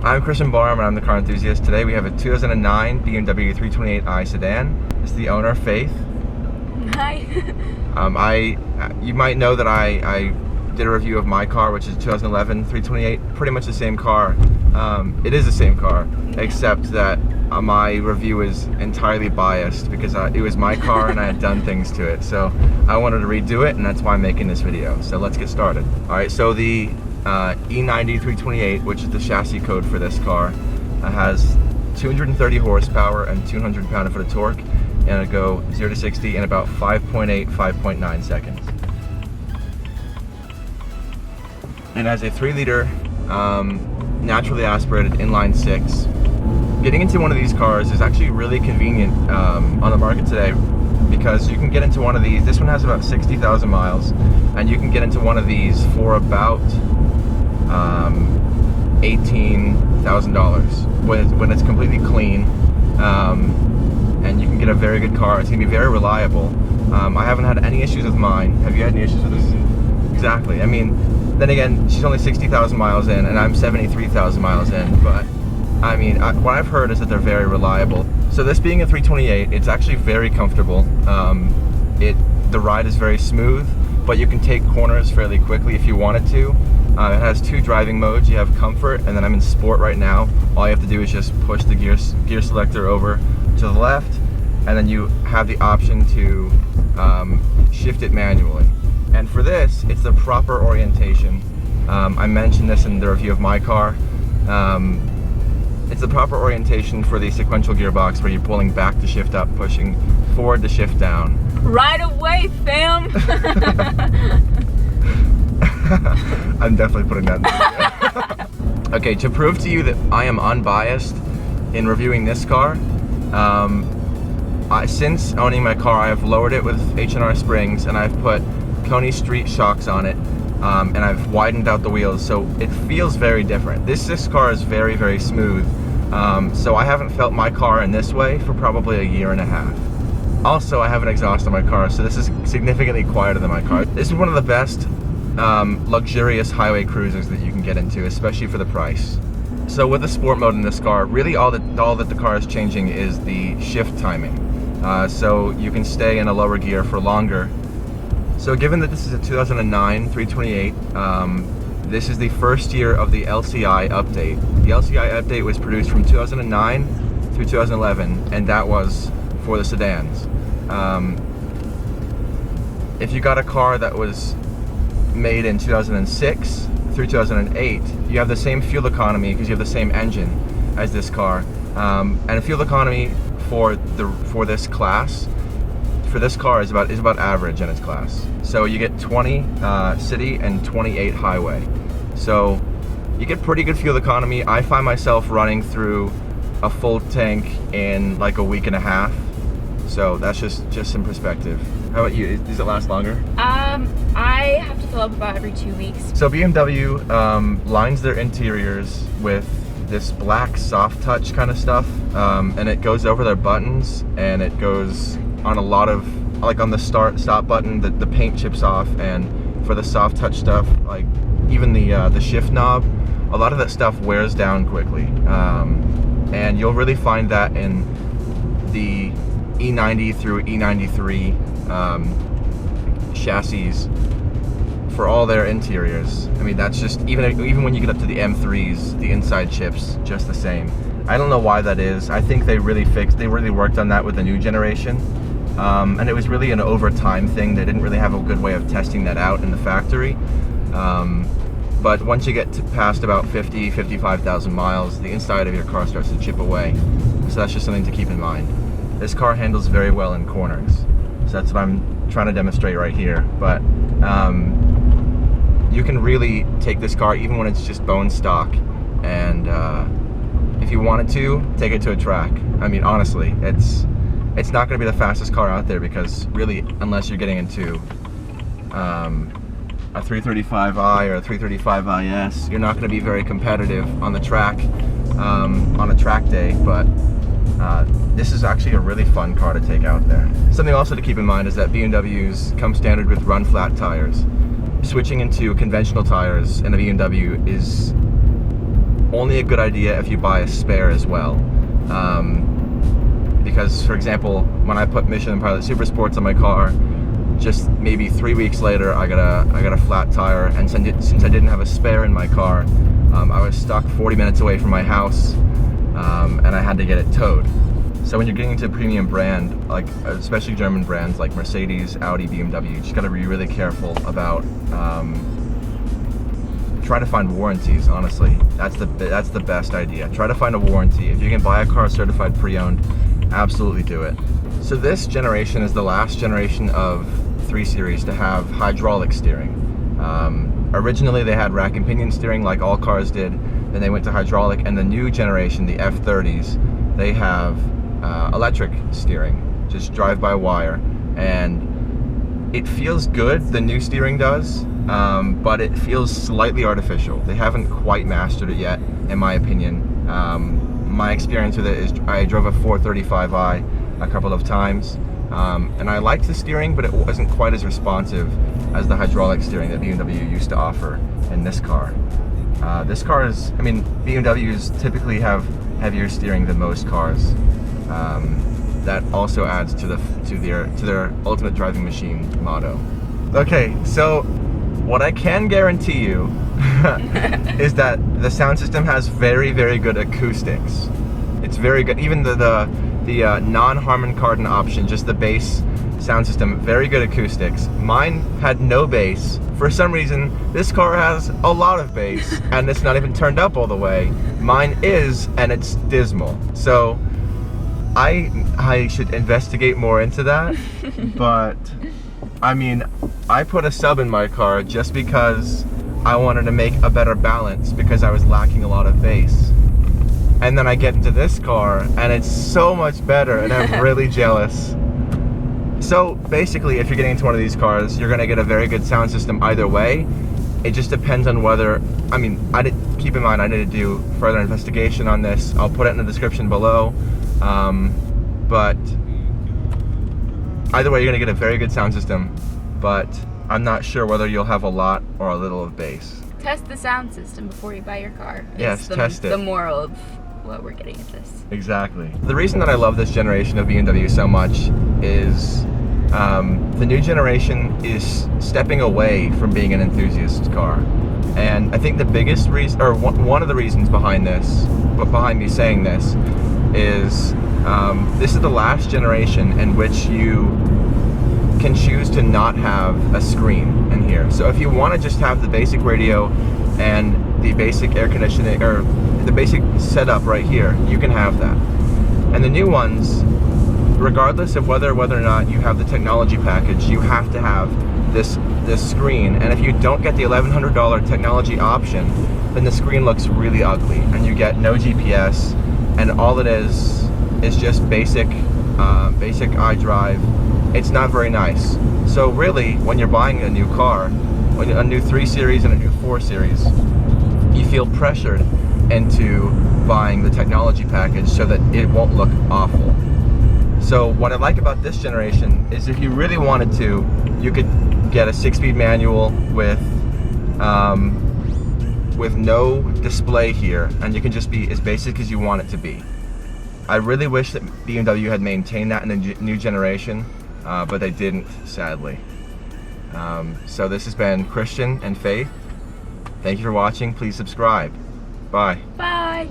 I'm Christian Barham and I'm the car enthusiast. Today we have a 2009 BMW 328i sedan. This is the owner, Faith. Hi. You might know that I did a review of my car, which is 2011 328, pretty much the same car. It is the same car, except that my review is entirely biased because it was my car and I had done things to it. So I wanted to redo it, and that's why I'm making this video. So let's get started. Alright, so the E90 328, which is the chassis code for this car, has 230 horsepower and 200 pound-foot of torque, and it'll go 0 to 60 in about 5.8, 5.9 seconds. It has a 3-liter naturally aspirated inline 6. Getting into one of these cars is actually really convenient on the market today, because you can get into one of these. This one has about 60,000 miles, and you can get into one of these for about $18,000 when it's completely clean, and you can get a very good car. It's gonna be very reliable. I haven't had any issues with mine. Have you had any issues with this? Exactly. I mean, then again, she's only 60,000 miles in, and I'm 73,000 miles in, but I mean, what I've heard is that they're very reliable. So this being a 328, it's actually very comfortable. The ride is very smooth, but you can take corners fairly quickly if you wanted to. It has 2 driving modes. You have comfort, and then I'm in sport right now. All you have to do is just push the gear selector over to the left, and then you have the option to shift it manually. And for this, it's the proper orientation. I mentioned this in the review of my car. It's the proper orientation for the sequential gearbox, where you're pulling back to shift up, pushing forward to shift down. Right away, fam! I'm definitely putting that in the video. Okay, to prove to you that I am unbiased in reviewing this car, since owning my car, I have lowered it with H&R springs, and I've put Coney Street shocks on it, and I've widened out the wheels, so it feels very different. This car is very, very smooth, so I haven't felt my car in this way for probably a year and a half. Also, I have an exhaust on my car, so this is significantly quieter than my car. This is one of the best luxurious highway cruisers that you can get into, especially for the price. So with the sport mode in this car, really all that the car is changing is the shift timing. So you can stay in a lower gear for longer. So given that this is a 2009 328, this is the first year of the LCI update. The LCI update was produced from 2009 through 2011, and that was for the sedans. If you got a car that was made in 2006 through 2008, you have the same fuel economy because you have the same engine as this car, and fuel economy for this class, for this car is about average in its class. So you get 20 city and 28 highway. So you get pretty good fuel economy. I find myself running through a full tank in like a week and a half. So that's just some perspective. How about you? Does it last longer? I have to fill up about every 2 weeks. So BMW lines their interiors with this black soft touch kind of stuff, and it goes over their buttons, and it goes on a lot of, like on the stop button, the paint chips off, and for the soft touch stuff, like even the shift knob, a lot of that stuff wears down quickly, and you'll really find that in the E90 through E93 chassis for all their interiors. I mean, that's just, even when you get up to the M3s, the inside chips just the same. I don't know why that is. I think they really worked on that with the new generation, and it was really an over time thing. They didn't really have a good way of testing that out in the factory, but once you get past about 55,000 miles, the inside of your car starts to chip away. So that's just something to keep in mind. This car handles very well in corners, so that's what I'm trying to demonstrate right here. But you can really take this car even when it's just bone stock, and if you wanted to, take it to a track. I mean, honestly, it's not going to be the fastest car out there, because really, unless you're getting into a 335i or a 335is, you're not going to be very competitive on the track on a track day. But this is actually a really fun car to take out there. Something also to keep in mind is that BMWs come standard with run flat tires. Switching into conventional tires in a BMW is only a good idea if you buy a spare as well. Because, for example, when I put Michelin Pilot Super Sports on my car, just maybe 3 weeks later, I got a flat tire, and since I didn't have a spare in my car, I was stuck 40 minutes away from my house, and I had to get it towed. So when you're getting into a premium brand, like especially German brands like Mercedes, Audi, BMW, you just gotta be really careful about trying to find warranties. Honestly, that's the best idea. Try to find a warranty. If you can buy a car certified pre-owned, absolutely do it. So this generation is the last generation of 3 Series to have hydraulic steering. Originally they had rack and pinion steering like all cars did, then they went to hydraulic, and the new generation, the F30s, they have electric steering, just drive-by-wire, and it feels good, the new steering does, but it feels slightly artificial. They haven't quite mastered it yet, in my opinion. My experience with it is I drove a 328i a couple of times, and I liked the steering, but it wasn't quite as responsive as the hydraulic steering that BMW used to offer in this car. This car is, I mean, BMWs typically have heavier steering than most cars. That also adds to their ultimate driving machine motto. Okay, so what I can guarantee you is that the sound system has very, very good acoustics. It's very good. Even the non-Harman Kardon option, just the bass sound system, very good acoustics. Mine had no bass. For some reason, this car has a lot of bass, and it's not even turned up all the way. Mine is, and it's dismal. So I should investigate more into that. But I mean, I put a sub in my car just because I wanted to make a better balance, because I was lacking a lot of bass. And then I get into this car and it's so much better, and I'm really jealous. So basically, if you're getting into one of these cars, you're gonna get a very good sound system either way. It just depends on whether, I mean, keep in mind I need to do further investigation on this. I'll put it in the description below. But either way, you're gonna get a very good sound system, but I'm not sure whether you'll have a lot or a little of bass. Test the sound system before you buy your car. Yes, test it. The moral of what we're getting at this. Exactly. The reason that I love this generation of BMW so much is the new generation is stepping away from being an enthusiast car. And I think the biggest reason, or one of the reasons behind this, but behind me saying this, is this is the last generation in which you can choose to not have a screen in here. So if you want to just have the basic radio and the basic air conditioning, or the basic setup right here, you can have that. And the new ones, regardless of whether or not you have the technology package, you have to have this screen. And if you don't get the $1,100 technology option, then the screen looks really ugly, and you get no GPS, and all it is just basic iDrive. It's not very nice. So really, when you're buying a new car, a new 3 Series and a new 4 Series, you feel pressured into buying the technology package so that it won't look awful. So what I like about this generation is if you really wanted to, you could get a 6-speed manual with no display here, and you can just be as basic as you want it to be. I really wish that BMW had maintained that in the new generation, but they didn't, sadly. So this has been Christian and Faith. Thank you for watching. Please subscribe. Bye. Bye.